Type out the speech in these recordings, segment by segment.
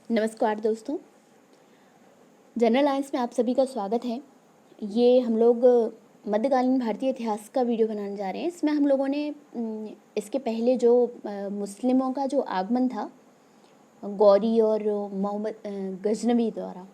नमस्कार दोस्तों, general lines में आप सभी का स्वागत है। ये हम लोग मध्यकालीन भारतीय इतिहास का वीडियो बनाने जा रहे हैं। इसमें हम लोगों ने इसके पहले जो मुस्लिमों का जो आगमन था गौरी और मोहम्मद गजनवी द्वारा,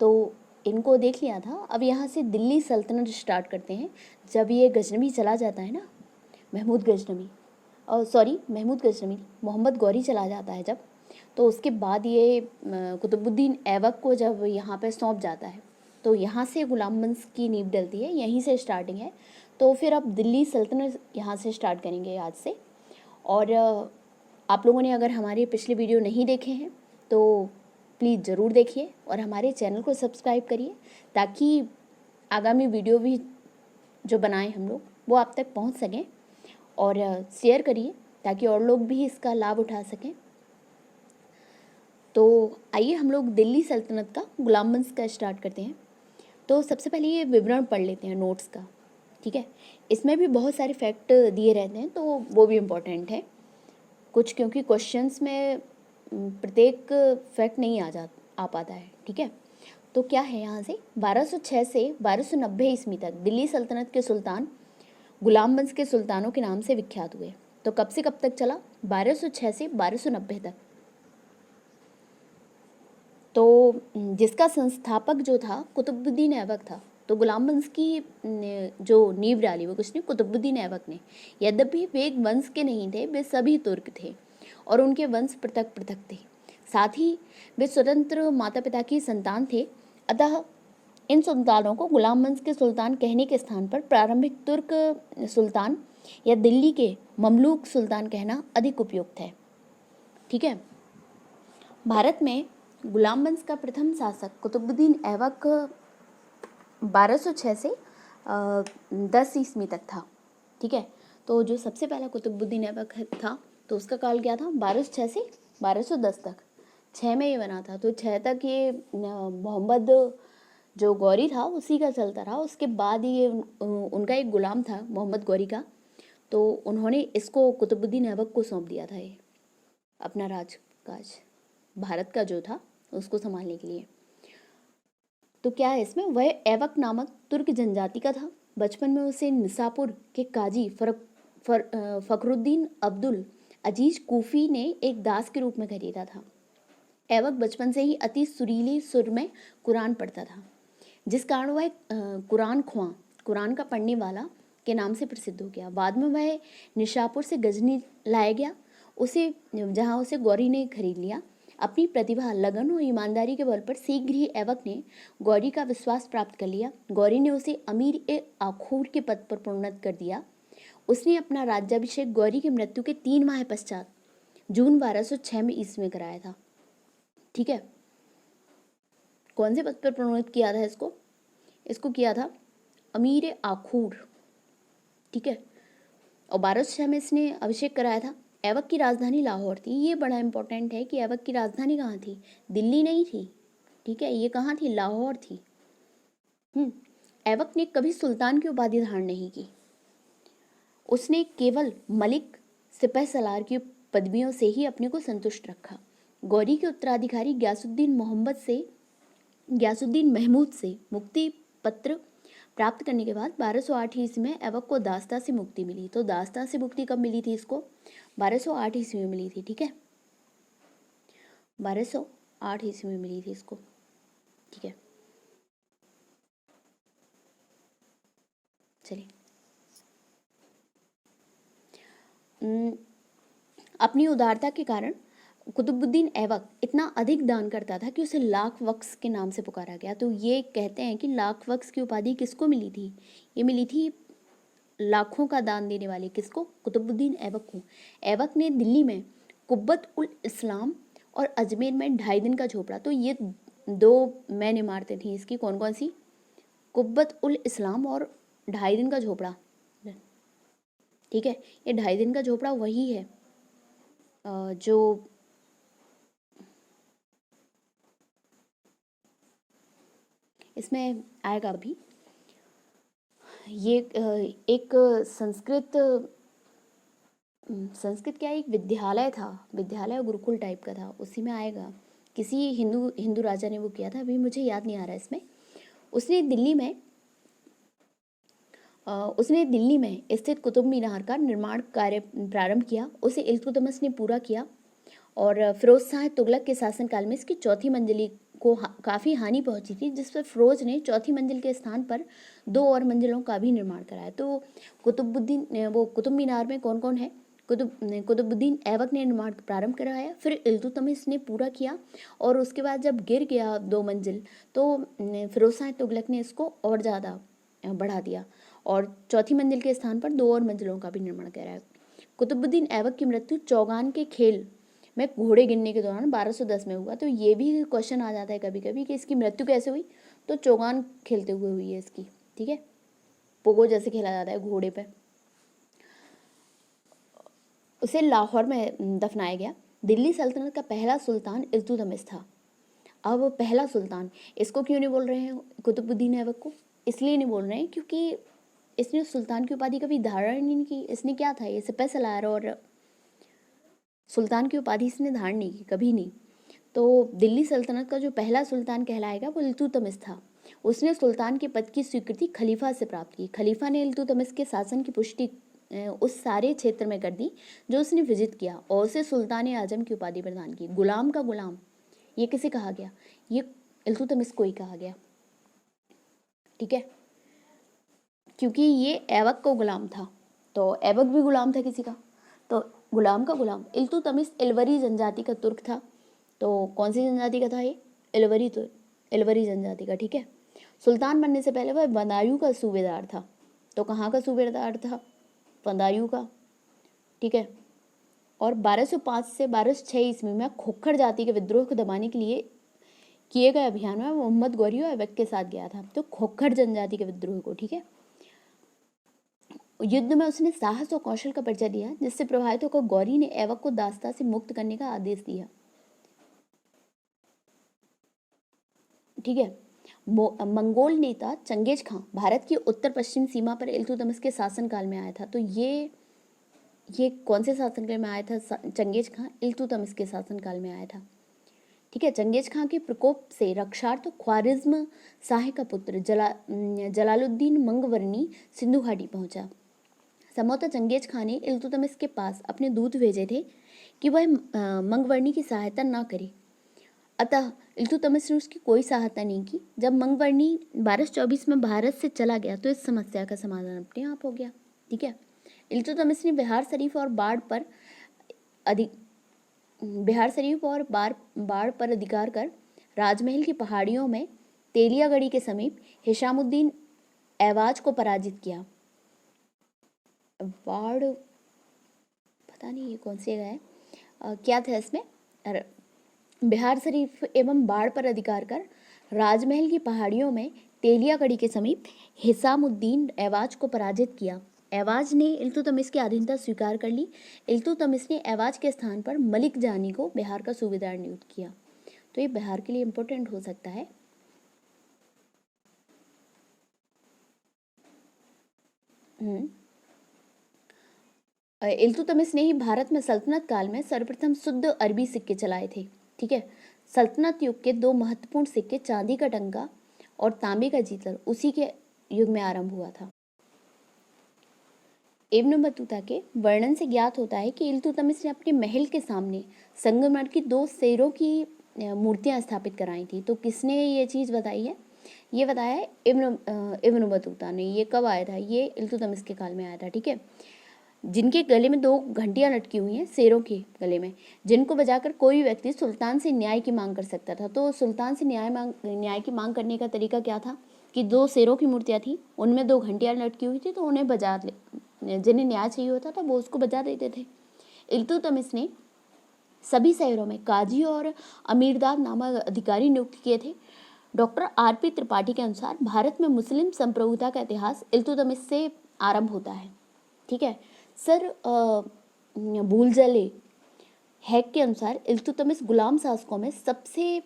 तो इनको देख लिया था। अब यहाँ से दिल्ली सल्तनत स्टार्ट करते हैं। जब ये गजनवी चला जाता है ना, महमूद गजनवी, मोहम्मद गौरी चला जाता है जब, तो उसके बाद ये कुतुबुद्दीन ऐबक को जब यहाँ पे सौंप जाता है, तो यहाँ से गुलाम वंश की नींव डलती है, यहीं से स्टार्टिंग है। तो फिर अब दिल्ली सल्तनत यहाँ से स्टार्ट करेंगे आज से। और आप लोगों ने अगर हमारे पिछले वीडियो नहीं देखे हैं तो प्लीज़ ज़रूर देखिए और हमारे चैनल को सब्सक्राइब करिए, ताकि आगामी वीडियो भी जो बनाएं हम लोग वो आप तक पहुंच सकें। और शेयर करिए ताकि और लोग भी इसका लाभ उठा सकें। तो आइए हम लोग दिल्ली सल्तनत का गुलाम वंश का स्टार्ट करते हैं। तो सबसे पहले ये विवरण पढ़ लेते हैं नोट्स का, ठीक है। इसमें भी बहुत सारे फैक्ट दिए रहते हैं, तो वो भी इम्पोर्टेंट है कुछ, क्योंकि क्वेश्चंस में प्रत्येक फैक्ट नहीं आ पाता है, ठीक है। तो क्या है यहाँ से, 1206 से 1290 ईस्वी तक दिल्ली सल्तनत के सुल्तान गुलाम वंश के सुल्तानों के नाम से विख्यात हुए। तो कब से कब तक चला, 1206 से 1290 तक। तो जिसका संस्थापक जो था कुतुबुद्दीन ऐबक था। तो गुलाम वंश की जो नींव डाली वो किसने, कुतुबुद्दीन ऐबक ने। यद्यपि वे एक वंश के नहीं थे, वे सभी तुर्क थे और उनके वंश पृथक पृथक थे। साथ ही वे स्वतंत्र माता पिता की संतान थे। अतः इन सुल्तानों को गुलाम वंश के सुल्तान कहने के स्थान पर प्रारंभिक तुर्क सुल्तान या दिल्ली के ममलूक सुल्तान कहना अधिक उपयुक्त है, ठीक है। भारत में गुलाम वंश का प्रथम शासक कुतुबुद्दीन ऐबक 1206 से 10 ईस्वी तक था, ठीक है। तो जो सबसे पहला कुतुबुद्दीन ऐबक था, तो उसका काल क्या था, 1206 से 1210 तक। 6 में ये बना था, तो 6 तक ये मोहम्मद जो गौरी था उसी का चलता रहा। उसके बाद ये उनका एक गुलाम था मोहम्मद गौरी का, तो उन्होंने इसको कुतुबुद्दीन ऐबक को सौंप दिया था ये अपना राजकाज भारत का जो था उसको संभालने के लिए। तो क्या है इसमें, वह ऐबक नामक तुर्क जनजाति का था। बचपन में उसे निसापुर के काजी फखरुद्दीन अब्दुल अजीज कूफी ने एक दास के रूप में खरीदा था। ऐबक बचपन से ही अति सुरीले सुर में कुरान पढ़ता था, जिस कारण वह कुरान का पढ़ने वाला के नाम से प्रसिद्ध हो गया। बाद में वह निशापुर से गजनी लाया गया, जहाँ उसे गौरी ने खरीद लिया। अपनी प्रतिभा, लगन और ईमानदारी के बल पर शीघ्र ही ऐबक ने गौरी का विश्वास प्राप्त कर लिया। गौरी ने उसे अमीर ए आखूर के पद पर प्रोन्नत कर दिया। उसने अपना राज्याभिषेक गौरी की मृत्यु के 3 माह पश्चात जून 1206 में ईस्वी में कराया था, ठीक है। कौन से पद पर प्रोन्नत किया था इसको किया था अमीर ए आखूर, ठीक है। और 1206 में इसने अभिषेक कराया था। ऐबक की राजधानी लाहौर थी। ये बड़ा इंपॉर्टेंट है कि ऐबक की राजधानी कहाँ थी, दिल्ली नहीं थी, ठीक है। ये कहाँ थी, लाहौर थी। ऐबक ने कभी सुल्तान की उपाधि धारण नहीं की। उसने केवल मलिक, सिपह सलार की पदवियों से ही अपने को संतुष्ट रखा। गौरी के उत्तराधिकारी गयासुद्दीन महमूद से मुक्ति पत्र प्राप्त करने के बाद 1208 ईस्वी में ऐबक को दास्ता से मुक्ति मिली। तो दास्ता से मुक्ति कब मिली थी इसको, 1208 ईस्वी में मिली थी, ठीक है। 1208 ईस्वी में मिली थी इसको, ठीक है। चलिए, अपनी उदारता के कारण कुतुबुद्दीन ऐबक इतना अधिक दान करता था कि उसे लाख वक्स के नाम से पुकारा गया। तो ये कहते हैं कि लाख वक्स की उपाधि किसको मिली थी, ये मिली थी लाखों का दान देने वाले किसको, कुतुबुद्दीन ऐबक को। ऐबक ने दिल्ली में कुब्बत उल इस्लाम और अजमेर में 2.5 दिन का झोपड़ा, तो ये 2 मेन इमारतें थी इसकी, कौन कौन सी, कुब्बत उल इस्लाम और 2.5 दिन का झोपड़ा, ठीक है। ये 2.5 दिन का झोपड़ा वही है जो इसमें आएगा अभी। ये एक संस्कृत क्या, एक विद्यालय था, विद्यालय गुरुकुल टाइप का था, उसी में आएगा किसी हिंदू राजा ने वो किया था, अभी मुझे याद नहीं आ रहा इसमें। उसने दिल्ली में स्थित कुतुब मीनार का निर्माण कार्य प्रारंभ किया। उसे इल्तुतमिश ने पूरा किया और फिरोज शाह तुगलक के शासनकाल में इसकी चौथी मंजिली को काफ़ी हानि पहुंची थी, जिस पर फिरोज ने चौथी मंजिल के स्थान पर 2 और मंजिलों का भी निर्माण कराया। तो कुतुब मीनार में कौन कौन है? कुतुबुद्दीन ऐबक ने निर्माण प्रारंभ कराया, फिर इल्तुतमिश ने पूरा किया, और उसके बाद जब गिर गया 2 मंजिल तो फिरोज शाह तुगलक ने इसको और ज़्यादा बढ़ा दिया और चौथी मंजिल के स्थान पर 2 और मंजिलों का भी निर्माण कराया। कुतुबुद्दीन ऐबक की मृत्यु चौगान के खेल में घोड़े गिनने के दौरान 1210 में हुआ। तो ये भी क्वेश्चन आ जाता है कभी कभी कि इसकी मृत्यु कैसे हुई, तो चौगान खेलते हुए हुई है इसकी, ठीक है, पोगो जैसे खेला जाता है घोड़े पे। उसे लाहौर में दफनाया गया। दिल्ली सल्तनत का पहला सुल्तान इल्तुतमिश था। अब पहला सुल्तान, इसको क्यों नहीं बोल रहे हैं कुतुबुद्दीन ऐबक को? इसलिए नहीं बोल रहे हैं क्योंकि इसने सुल्तान की उपाधि कभी धारण नहीं की। इसने क्या था, ये सिपह सलार, और सुल्तान की उपाधि इसने धारण नहीं की, कभी नहीं। तो दिल्ली सल्तनत का जो पहला सुल्तान कहलाएगा वो इल्तुतमिश था। उसने सुल्तान के पद की स्वीकृति खलीफा से प्राप्त की। खलीफा ने इल्तुतमिश के शासन की पुष्टि उस सारे क्षेत्र में कर दी जो उसने विजित किया, और उसे सुल्तान आजम की उपाधि प्रदान की। गुलाम का गुलाम ये किसे कहा गया? ये इल्तुतमिश को ही कहा गया, ठीक है, क्योंकि ये ऐबक को गुलाम था, तो ऐबक भी गुलाम था किसी का, तो गुलाम का गुलाम। इल्तुतमिश इलवरी जनजाति का तुर्क था। तो कौन सी जनजाति का था ये? इलवरी जनजाति का, ठीक है। सुल्तान बनने से पहले वह बदायूं का सूबेदार था। तो कहाँ का सूबेदार था? बदायूं का, ठीक है। और 1205 से 1206 ईस्वी में खोखर जाति के विद्रोह को दबाने के लिए किए गए अभियान में मोहम्मद गौरी और ऐबक के साथ गया था। तो खोखर जनजाति के विद्रोह को, ठीक है। युद्ध में उसने साहस और कौशल का परिचय दिया, जिससे प्रभावित होकर गौरी ने ऐबक को दास्ता से मुक्त करने का आदेश दिया, ठीक है। मंगोल नेता चंगेज खां भारत की उत्तर पश्चिम सीमा पर इल्तुतमिश के शासनकाल में आया था। तो ये कौन से शासनकाल में आया था? चंगेज खां इल्तुतमिश के शासनकाल में आया था, ठीक है। चंगेज खां के प्रकोप से रक्षार्थ ख्वारिज्म शाह का पुत्र जलालुद्दीन मंगवर्नी सिंधु घाटी पहुंचा। संभवतः चंगेज खां ने इल्तुतमिश के पास अपने दूत भेजे थे कि वह मंगवर्नी की सहायता न करे, अतः इल्तुतमिश ने उसकी कोई सहायता नहीं की। जब मंगवर्नी 1224 में भारत से चला गया तो इस समस्या का समाधान अपने आप हो गया, ठीक है। इल्तुतमिश ने बिहार शरीफ और बाढ़ पर अधिकार कर राजमहल की पहाड़ियों में तेलियागढ़ी के समीप हिशामुद्दीन ऐवाज को पराजित किया। बाढ़ पता नहीं ये कौन सी जगह है, क्या था इसमें? बिहार शरीफ एवं बाढ़ पर अधिकार कर राजमहल की पहाड़ियों में तेलियागढ़ी के समीप हिसामुद्दीन ऐवाज को पराजित किया। ऐवाज ने इल्तुतमिश की अधीनता स्वीकार कर ली। इल्तुतमिश ने ऐवाज के स्थान पर मलिक जानी को बिहार का सूबेदार नियुक्त किया। तो ये बिहार के लिए इंपॉर्टेंट हो सकता है। इल्तुतमिश ने ही भारत में सल्तनत काल में सर्वप्रथम शुद्ध अरबी सिक्के चलाए थे, ठीक है। सल्तनत युग के 2 महत्वपूर्ण सिक्के, चांदी का टंका और तांबे का जीतल, उसी के युग में आरंभ हुआ था। इब्न बतूता के वर्णन से ज्ञात होता है कि इल्तुतमिश ने अपने महल के सामने संगमरमर की 2 शेरों की मूर्तियां स्थापित कराई थी। तो किसने ये चीज़ बताई है? ये बताया है इब्न बतूता ने। ये कब आया था? ये इल्तुतमिश के काल में आया था, ठीक है। जिनके गले में 2 घंटियां लटकी हुई हैं, शेरों के गले में, जिनको बजाकर कोई व्यक्ति सुल्तान से न्याय की मांग कर सकता था। तो सुल्तान से न्याय की मांग करने का तरीका क्या था कि 2 शेरों की मूर्तियां थी, उनमें 2 घंटियां लटकी हुई थी, तो उन्हें बजा जिन्हें न्याय चाहिए होता था वो उसको बजा देते थे। इल्तुतमिश ने सभी शहरों में काजी और अमीरदाद नामक अधिकारी नियुक्त किए थे। Doctor R.P. त्रिपाठी के अनुसार भारत में मुस्लिम संप्रभुता का इतिहास इल्तुतमिश से आरंभ होता है, ठीक है। सर भूलजले हैक के अनुसार इल्तुतमिश गुलाम शासकों में सबसे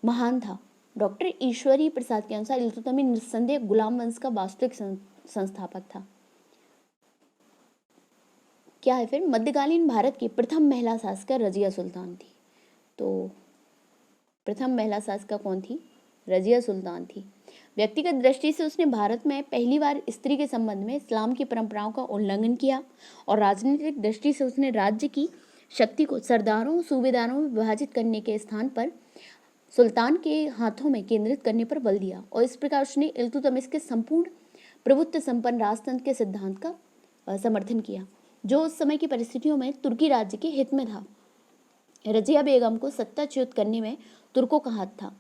महान था। डॉक्टर ईश्वरी प्रसाद के अनुसार इल्तुतमिश निस्संदेह गुलाम वंश का वास्तविक संस्थापक था। क्या है फिर? मध्यकालीन भारत की प्रथम महिला शासक रजिया सुल्तान थी। तो प्रथम महिला शासिका कौन थी? रजिया सुल्तान थी। व्यक्तिगत दृष्टि से उसने भारत में पहली बार स्त्री के संबंध में इस्लाम की परंपराओं का उल्लंघन किया और राजनीतिक दृष्टि से उसने राज्य की शक्ति को सरदारों सूबेदारों में विभाजित करने के स्थान पर सुल्तान के हाथों में केंद्रित करने पर बल दिया और इस प्रकार उसने इल्तुतमिश के संपूर्ण प्रभुत्व संपन्न राजतंत्र के सिद्धांत का समर्थन किया, जो उस समय की परिस्थितियों में तुर्की राज्य के हित में था। रजिया बेगम को सत्ताच्युत करने में तुर्कों का हाथ था।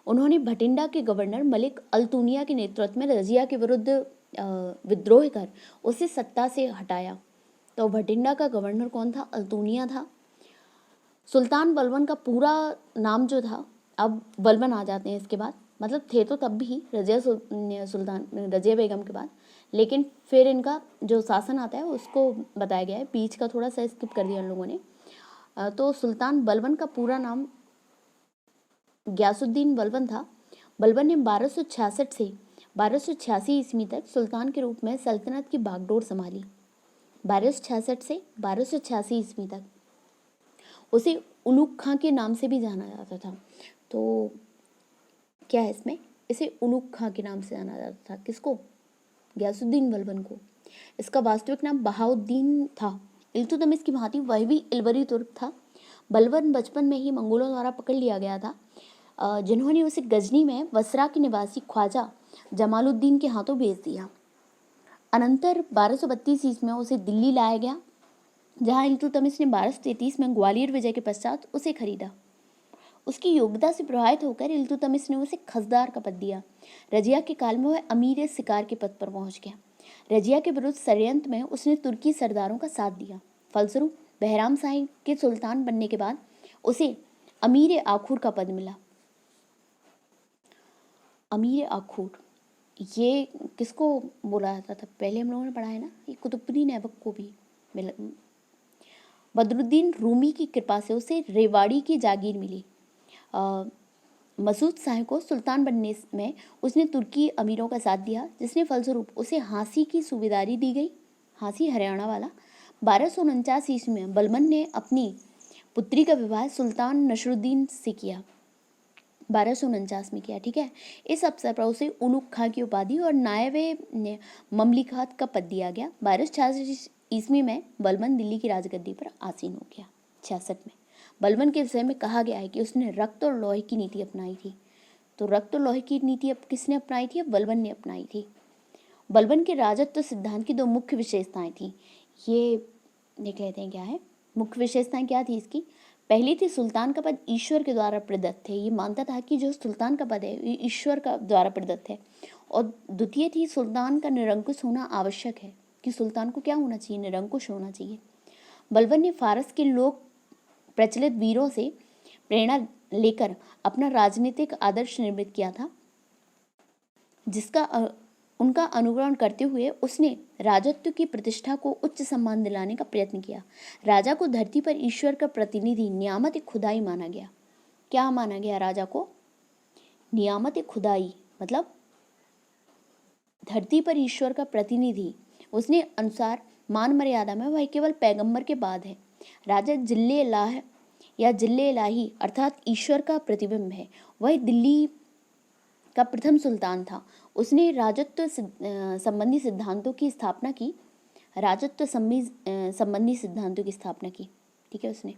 उन्होंने भटिंडा के गवर्नर मलिक अल्तुनिया के नेतृत्व में रजिया के विरुद्ध विद्रोह कर उसे सत्ता से हटाया। तो भटिंडा का गवर्नर कौन था? अल्तुनिया था। सुल्तान बलबन का पूरा नाम जो था, अब बलबन आ जाते हैं इसके बाद, मतलब थे तो तब भी रजिया बेगम के बाद, लेकिन फिर इनका जो शासन आता है उसको बताया गया है, बीच का थोड़ा सा स्किप कर दिया उन लोगों ने। तो सुल्तान बलबन का पूरा नाम गयासुद्दीन बलबन था। बलबन ने 1266 से 1286 ईस्वी तक सुल्तान के रूप में सल्तनत की बागडोर संभाली। 1266 से 1286 ईस्वी तक उसे उलुग खां के नाम से भी जाना जाता था। तो क्या है इसमें, इसे उलुग खां के नाम से जाना जाता था। किसको? गयासुद्दीन बलबन को। इसका वास्तविक नाम बहाउद्दीन था। इल्तुतमिश की भांति वह भी इलबरी तुर्क था। बलबन बचपन में ही मंगोलों द्वारा पकड़ लिया गया था, जिन्होंने उसे गजनी में बसरा के निवासी ख्वाजा जमालुद्दीन के हाथों भेज दिया। अनंतर 1232 ईस्वी में उसे दिल्ली लाया गया, जहां इल्तुतमिश ने 1233 में ग्वालियर विजय के पश्चात उसे खरीदा। उसकी योग्यता से प्रभावित होकर इल्तुतमिश ने उसे खसदार का पद दिया। रजिया के काल में वह अमीर शिकार के पद पर पहुंच गया। रजिया के विरुद्ध षड्यंत्र में उसने तुर्की सरदारों का साथ दिया। फलस्वरूप बहराम शाही के सुल्तान बनने के बाद उसे अमीर आखूर का पद मिला। अमीर आखूर, ये किसको बोला जाता था? पहले हम लोगों ने पढ़ा है ना, ये कुतुबुद्दीन ऐबक को भी मिला। बदरुद्दीन रूमी की कृपा से उसे रेवाड़ी की जागीर मिली। मसूद शाह को सुल्तान बनने में उसने तुर्की अमीरों का साथ दिया, जिसने फलस्वरूप उसे हाँसी की सूबेदारी दी गई। हाँसी हरियाणा वाला। 1249 ईस्वी में बलबन ने अपनी पुत्री का विवाह सुल्तान नसरुद्दीन से किया। 1249 में किया, ठीक है। इस अवसर पर उसे उलुग खां की उपाधि और नायब ममलिकात का पद दिया गया। 1266 ईस्वी में बलबन दिल्ली की राजगद्दी पर आसीन हो गया। 66 में बलबन के विषय में कहा गया है कि उसने रक्त और लोहे की नीति अपनाई थी। तो रक्त और लोहे की नीति अब किसने अपनाई थी? अब बलबन ने अपनाई थी। बलबन के राजत्व सिद्धांत की दो मुख्य विशेषताएं थी। ये देख लेते हैं क्या है मुख्य विशेषताएं। क्या थी इसकी? पहली थी सुल्तान का पद ईश्वर के द्वारा प्रदत्त है। ये मानता था कि जो सुल्तान का पद है ये ईश्वर का द्वारा प्रदत्त है। और द्वितीय थी सुल्तान का निरंकुश होना आवश्यक है, कि सुल्तान को क्या होना चाहिए? निरंकुश होना चाहिए। बलबन ने फारस के लोक प्रचलित वीरों से प्रेरणा लेकर अपना राजनीतिक आदर्श निर्मित किया था, जिसका उनका अनुकरण करते हुए उसने राजत्व की प्रतिष्ठा को उच्च सम्मान दिलाने का प्रयत्न किया। राजा को धरती पर ईश्वर का प्रतिनिधि नियामत खुदाई माना गया। क्या माना गया राजा को? नियामत खुदाई, मतलब धरती पर ईश्वर का प्रतिनिधि। उसने अनुसार मान मर्यादा में वह केवल पैगंबर के बाद है। राजा जिल्ले इलाह या जिल्ले इलाही अर्थात ईश्वर का प्रतिबिंब है। वह दिल्ली का प्रथम सुल्तान था। उसने राजत्व संबंधी सिद्धांतों की स्थापना की। राजत्व संबंधी सिद्धांतों की स्थापना की, ठीक है उसने।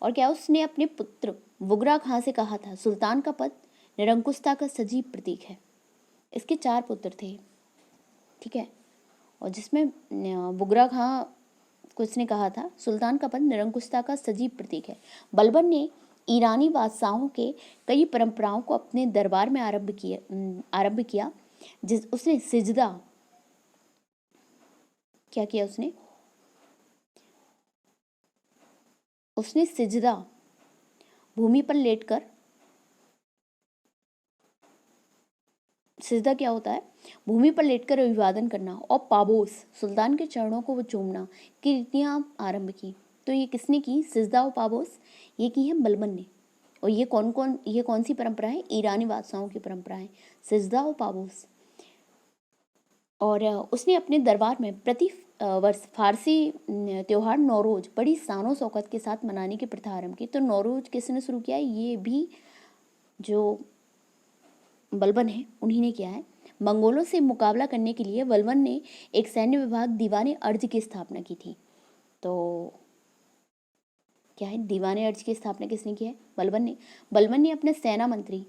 और क्या उसने अपने पुत्र बुगरा खां से कहा था, सुल्तान का पद निरंकुशता का सजीव प्रतीक है। इसके 4 पुत्र थे, ठीक है। और जिसमें बुगरा खां को इसने कहा था सुल्तान का पद निरंकुशता का सजीव प्रतीक है। बलबन ने ईरानी बादशाहों के कई परंपराओं को अपने दरबार में आरंभ किया। उसने सिजदा क्या किया? उसने सिजदा भूमि पर लेटकर, सिजदा क्या होता है? भूमि पर लेटकर अभिवादन करना, और पाबोस सुल्तान के चरणों को वो चूमना की रीतियां आरंभ की। तो ये किसने की? सिजदा और पाबोस, ये की है बलबन ने। और ये कौन सी परंपरा है? ईरानी बादशाहों की परंपरा है, सिजदा और पाबोस। और उसने अपने दरबार में प्रति वर्ष फारसी त्यौहार नौरोज बड़ी शानो शौकत के साथ मनाने की प्रथा आरंभ की। तो नौरोज किसने शुरू किया है? ये भी जो बलबन है उन्हीं ने किया है। मंगोलों से मुकाबला करने के लिए बलबन ने एक सैन्य विभाग दीवाने अर्ज की स्थापना की थी। तो क्या है, दीवाने अर्ज की स्थापना किसने की है? बलबन ने अपने सेना मंत्री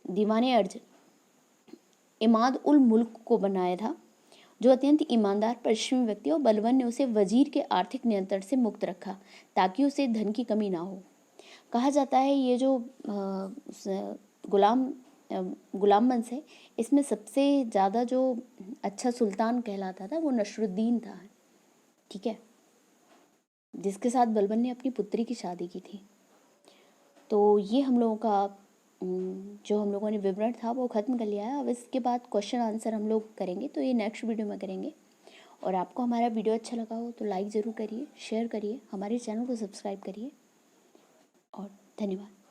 दीवाने अर्ज इमाद उल मुल्क को बनाया था, जो अत्यंत ईमानदार परिश्रमी व्यक्ति, और बलबन ने उसे वजीर के आर्थिक नियंत्रण से मुक्त रखा ताकि उसे धन की कमी ना हो। कहा जाता है ये जो गुलाम वंश है, इसमें सबसे ज़्यादा जो अच्छा सुल्तान कहलाता था वो नसरुद्दीन था, ठीक है, जिसके साथ बलबन ने अपनी पुत्री की शादी की थी। तो ये हम लोगों का जो हम लोगों ने विवरण था वो ख़त्म कर लिया है। अब इसके बाद क्वेश्चन आंसर हम लोग करेंगे, तो ये नेक्स्ट वीडियो में करेंगे। और आपको हमारा वीडियो अच्छा लगा हो तो लाइक ज़रूर करिए, शेयर करिए, हमारे चैनल को सब्सक्राइब करिए, और धन्यवाद।